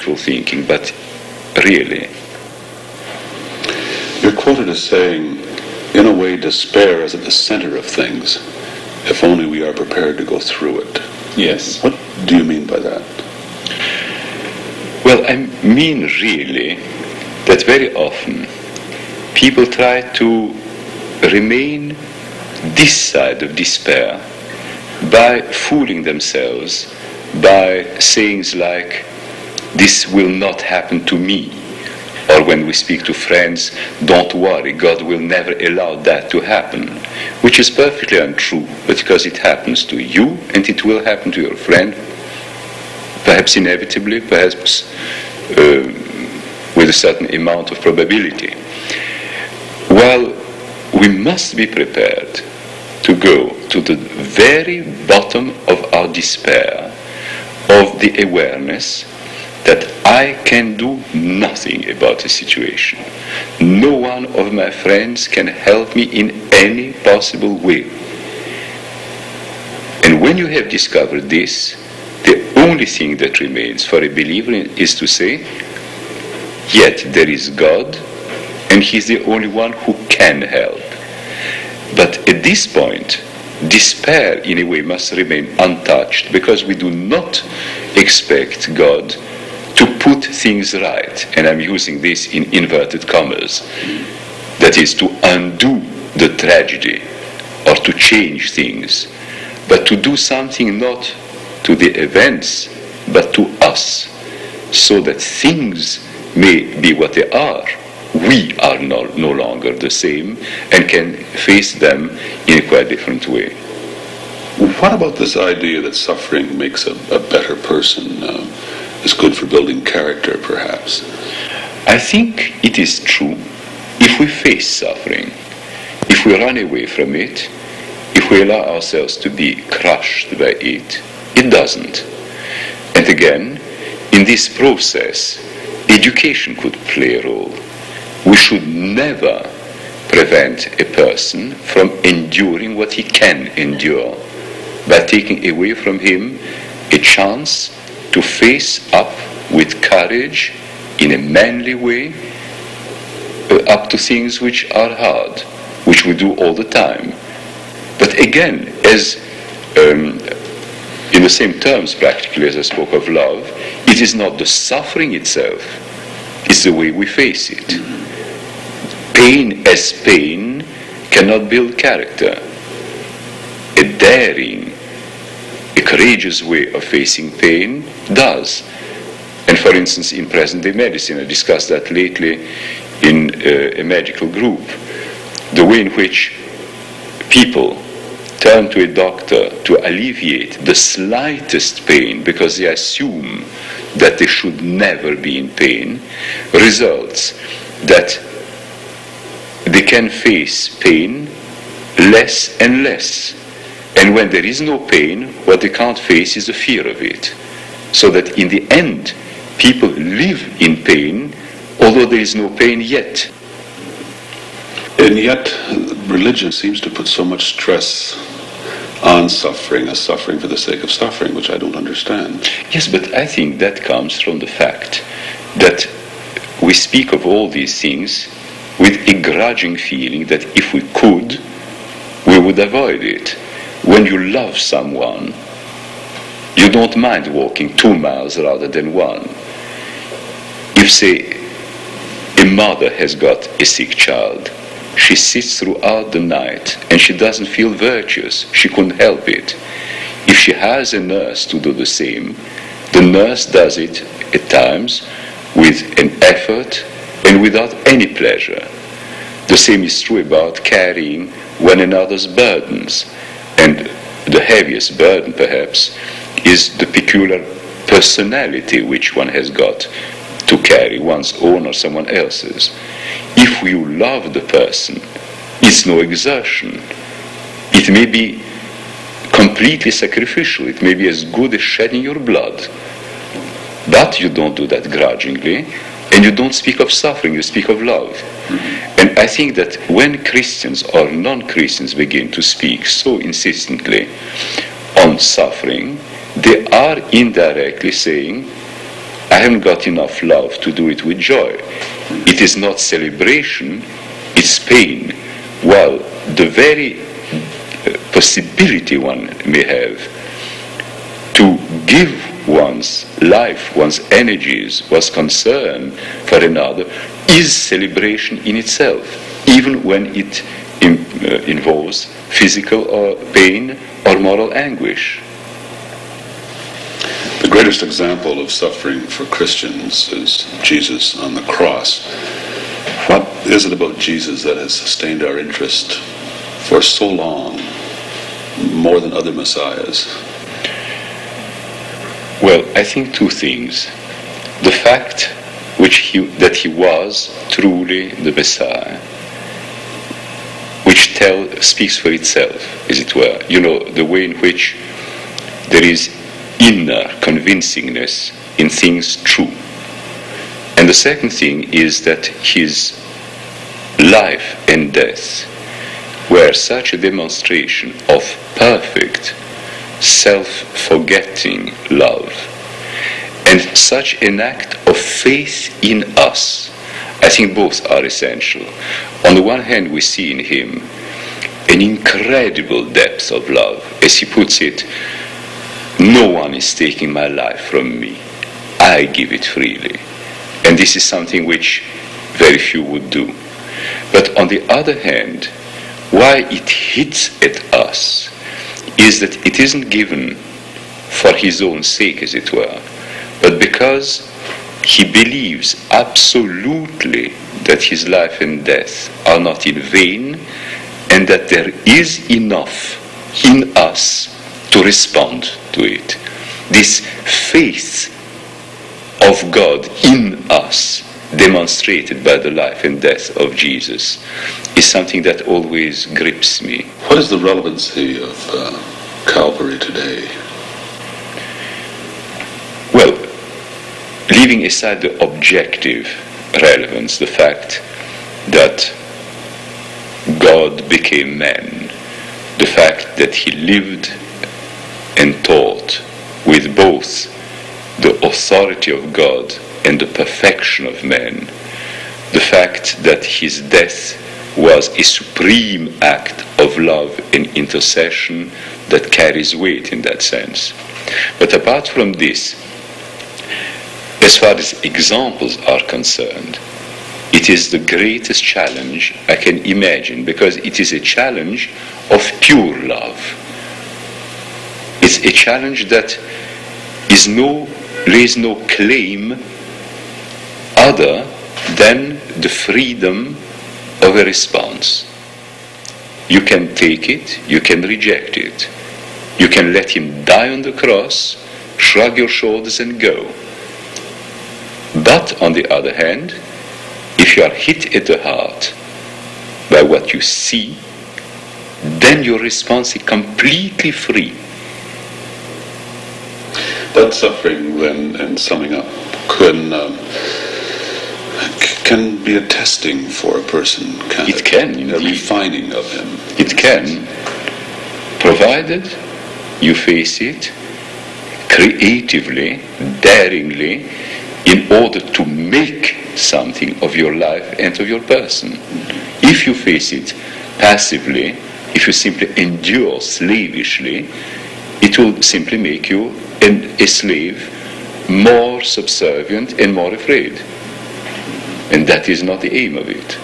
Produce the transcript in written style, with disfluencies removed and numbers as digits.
wishful thinking, but really. You're quoted as saying, in a way, despair is at the center of things, if only we are prepared to go through it. Yes. What do you mean by that? Well, I mean really that very often people try to remain this side of despair by fooling themselves, by sayings like, this will not happen to me. Or when we speak to friends, don't worry, God will never allow that to happen. Which is perfectly untrue, but because it happens to you and it will happen to your friend, perhaps inevitably, perhaps with a certain amount of probability. Well, we must be prepared to go to the very bottom of our despair, of the awareness that I can do nothing about the situation. No one of my friends can help me in any possible way. And when you have discovered this, the only thing that remains for a believer is to say, yet there is God, and He's the only one who can help. But at this point, despair in a way must remain untouched, because we do not expect God to put things right, and I'm using this in inverted commas, that is, to undo the tragedy or to change things, but to do something not to the events, but to us, so that things may be what they are. We are no longer the same and can face them in a quite different way. What about this idea that suffering makes a better person? Is good for building character, perhaps? I think it is true if we face suffering, if we run away from it, if we allow ourselves to be crushed by it. It doesn't. And again, in this process, education could play a role. We should never prevent a person from enduring what he can endure by taking away from him a chance to face up with courage in a manly way up to things which are hard, which we do all the time. But again, as in the same terms practically as I spoke of love, it is not the suffering itself, it's the way we face it. Pain as pain cannot build character. A daring, a courageous way of facing pain does. And for instance, in present-day medicine, I discussed that lately in a medical group, the way in which people turn to a doctor to alleviate the slightest pain because they assume that they should never be in pain, results that they can face pain less and less. And when there is no pain, what they can't face is the fear of it. So that in the end, people live in pain, although there is no pain yet. And yet, religion seems to put so much stress on suffering, as suffering for the sake of suffering, which I don't understand. Yes, but I think that comes from the fact that we speak of all these things with a grudging feeling that if we could, we would avoid it. When you love someone, you don't mind walking 2 miles rather than 1. If, say, a mother has got a sick child, she sits throughout the night and she doesn't feel virtuous, she couldn't help it. If she has a nurse to do the same, the nurse does it at times with an effort and without any pleasure. The same is true about carrying one another's burdens. And the heaviest burden, perhaps, is the peculiar personality which one has got to carry, one's own or someone else's. If you love the person, it's no exertion. It may be completely sacrificial. It may be as good as shedding your blood. But you don't do that grudgingly, and you don't speak of suffering, you speak of love. And I think that when Christians or non-Christians begin to speak so insistently on suffering, they are indirectly saying, I haven't got enough love to do it with joy. It is not celebration, it's pain. Well, the very possibility one may have to give one's life, one's energies, one's concern for another is celebration in itself, even when it involves physical or pain or moral anguish. The greatest example of suffering for Christians is Jesus on the cross. What is it about Jesus that has sustained our interest for so long, more than other messiahs? Well, I think two things. The fact that he was truly the Messiah, which speaks for itself, as it were. You know, the way in which there is inner convincingness in things true. And the second thing is that his life and death were such a demonstration of perfect self-forgetting love, and such an act of faith in us. I think both are essential. On the one hand, we see in him an incredible depth of love. As he puts it, no one is taking my life from me. I give it freely. And this is something which very few would do. But on the other hand, why it hits at us is that it isn't given for his own sake, as it were, but because he believes absolutely that his life and death are not in vain, and that there is enough in us to respond to it. This faith of God in us, demonstrated by the life and death of Jesus, is something that always grips me. What is the relevancy of Calvary today? Well, leaving aside the objective relevance, the fact that God became man, the fact that he lived and taught with both the authority of God and the perfection of man, the fact that his death was a supreme act of love and intercession that carries weight in that sense. But apart from this, as far as examples are concerned, it is the greatest challenge I can imagine, because it is a challenge of pure love. It's a challenge that lays no claim other than the freedom of a response. You can take it, you can reject it. You can let him die on the cross, shrug your shoulders and go. But on the other hand, if you are hit at the heart by what you see, then your response is completely free. That suffering, then, and summing up, can be a testing for a person, can it? It can, indeed. A refining of him. It can, provided you face it creatively, daringly, in order to make something of your life and of your person. If you face it passively, if you simply endure slavishly, it will simply make you a slave, more subservient and more afraid. And that is not the aim of it.